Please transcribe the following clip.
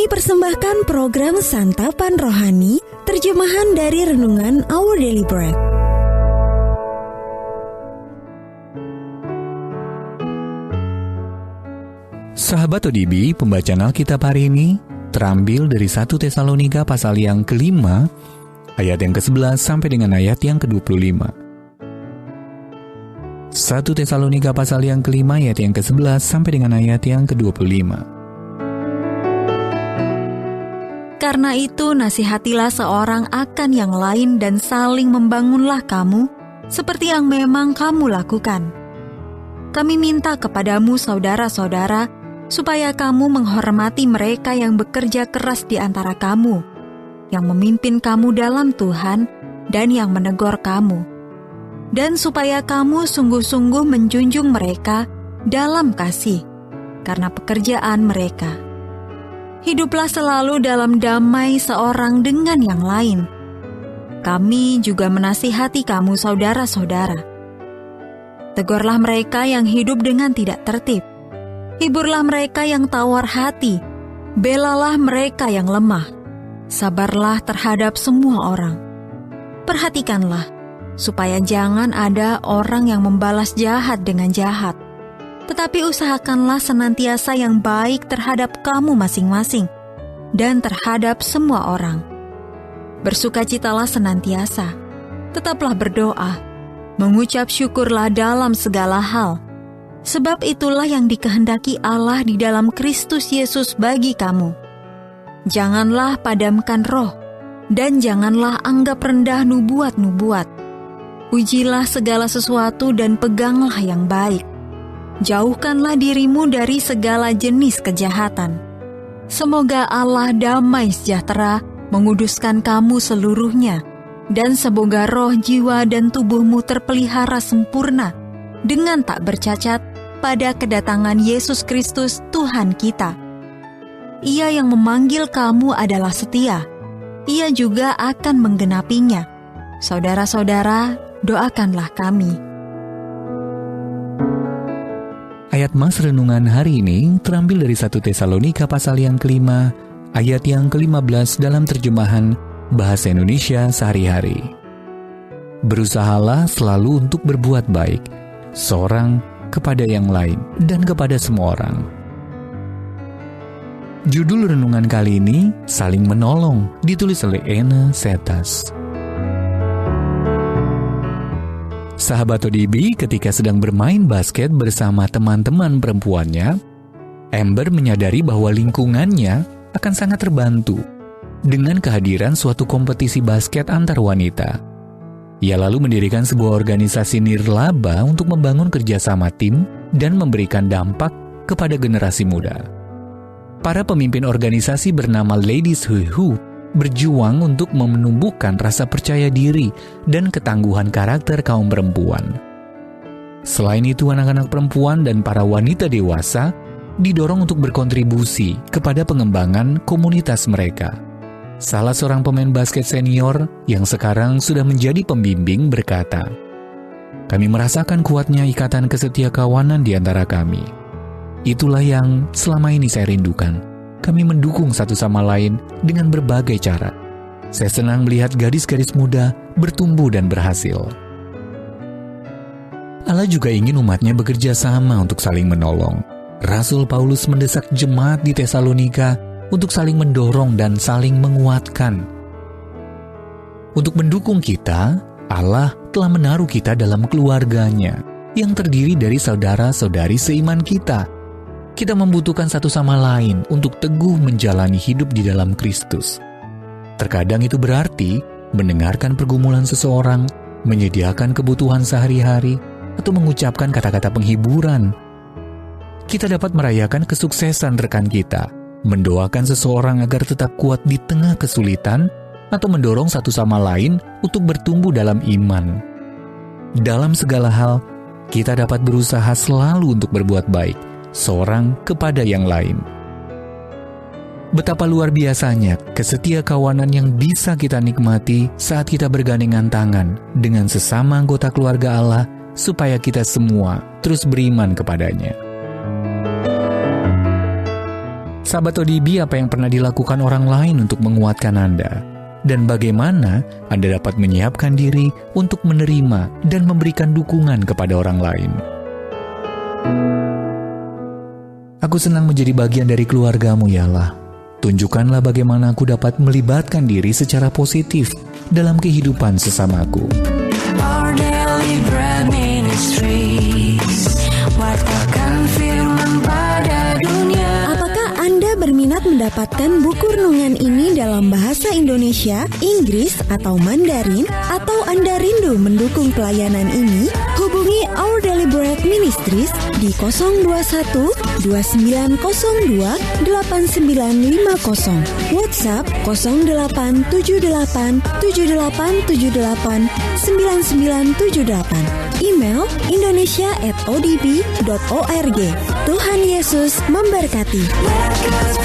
Kami persembahkan program Santapan Rohani, terjemahan dari Renungan Our Daily Bread. Sahabat ODB, pembacaan Alkitab hari ini terambil dari 1 Tesalonika pasal yang ke-5, ayat yang ke-11 sampai dengan ayat yang ke-25. 1 Tesalonika pasal yang ke-5, ayat yang ke-11 sampai dengan ayat yang ke-25. Karena itu, nasihatilah seorang akan yang lain dan saling membangunlah kamu, seperti yang memang kamu lakukan. Kami minta kepadamu, saudara-saudara, supaya kamu menghormati mereka yang bekerja keras di antara kamu, yang memimpin kamu dalam Tuhan, dan yang menegur kamu. Dan supaya kamu sungguh-sungguh menjunjung mereka dalam kasih, karena pekerjaan mereka. Hiduplah selalu dalam damai seorang dengan yang lain. Kami juga menasihati kamu, saudara-saudara. Tegurlah mereka yang hidup dengan tidak tertib. Hiburlah mereka yang tawar hati. Belalah mereka yang lemah. Sabarlah terhadap semua orang. Perhatikanlah, supaya jangan ada orang yang membalas jahat dengan jahat. Tetapi usahakanlah senantiasa yang baik terhadap kamu masing-masing dan terhadap semua orang. Bersukacitalah senantiasa, tetaplah berdoa, mengucap syukurlah dalam segala hal, sebab itulah yang dikehendaki Allah di dalam Kristus Yesus bagi kamu. Janganlah padamkan roh, dan janganlah anggap rendah nubuat-nubuat. Ujilah segala sesuatu dan peganglah yang baik. Jauhkanlah dirimu dari segala jenis kejahatan. Semoga Allah damai sejahtera menguduskan kamu seluruhnya, dan semoga roh, jiwa, dan tubuhmu terpelihara sempurna dengan tak bercacat pada kedatangan Yesus Kristus Tuhan kita. Ia yang memanggil kamu adalah setia. Ia juga akan menggenapinya. Saudara-saudara, doakanlah kami. Ayat Mas Renungan hari ini terambil dari 1 Tesalonika pasal yang ke-5, ayat yang ke-15 dalam terjemahan Bahasa Indonesia Sehari-hari. Berusahalah selalu untuk berbuat baik, seorang kepada yang lain dan kepada semua orang. Judul renungan kali ini, Saling Menolong, ditulis oleh Ena Setas. Sahabat ODB, ketika sedang bermain basket bersama teman-teman perempuannya, Amber menyadari bahwa lingkungannya akan sangat terbantu dengan kehadiran suatu kompetisi basket antar wanita. Ia lalu mendirikan sebuah organisasi nirlaba untuk membangun kerjasama tim dan memberikan dampak kepada generasi muda. Para pemimpin organisasi bernama Ladies Who berjuang untuk menumbuhkan rasa percaya diri dan ketangguhan karakter kaum perempuan. Selain itu, anak-anak perempuan dan para wanita dewasa didorong untuk berkontribusi kepada pengembangan komunitas mereka. Salah seorang pemain basket senior yang sekarang sudah menjadi pembimbing berkata, "Kami merasakan kuatnya ikatan kesetiakawanan di antara kami. Itulah yang selama ini saya rindukan. Kami mendukung satu sama lain dengan berbagai cara. Saya senang melihat gadis-gadis muda bertumbuh dan berhasil." Allah juga ingin umatnya bekerja sama untuk saling menolong. Rasul Paulus mendesak jemaat di Tesalonika untuk saling mendorong dan saling menguatkan. Untuk mendukung kita, Allah telah menaruh kita dalam keluarganya yang terdiri dari saudara-saudari seiman kita. Kita membutuhkan satu sama lain untuk teguh menjalani hidup di dalam Kristus. Terkadang itu berarti mendengarkan pergumulan seseorang, menyediakan kebutuhan sehari-hari, atau mengucapkan kata-kata penghiburan. Kita dapat merayakan kesuksesan rekan kita, mendoakan seseorang agar tetap kuat di tengah kesulitan, atau mendorong satu sama lain untuk bertumbuh dalam iman. Dalam segala hal, kita dapat berusaha selalu untuk berbuat baik, seorang kepada yang lain. Betapa luar biasanya kesetiakawanan yang bisa kita nikmati saat kita bergandengan tangan dengan sesama anggota keluarga Allah, supaya kita semua terus beriman kepadanya. Sahabat ODB, apa yang pernah dilakukan orang lain untuk menguatkan Anda? Dan bagaimana Anda dapat menyiapkan diri untuk menerima dan memberikan dukungan kepada orang lain? Aku senang menjadi bagian dari keluargamu, ya Allah. Tunjukkanlah bagaimana aku dapat melibatkan diri secara positif dalam kehidupan sesamaku. Our Daily Bread Ministries, wartakan firman pada dunia. Apakah Anda berminat mendapatkan buku renungan ini dalam bahasa Indonesia, Inggris, atau Mandarin? Atau Anda rindu mendukung pelayanan ini? Hubungi Our Daily Bread Ministries di 021 2902 8950, WhatsApp 0878 7878 9978, email indonesia@odb.org. Tuhan Yesus memberkati. Let God's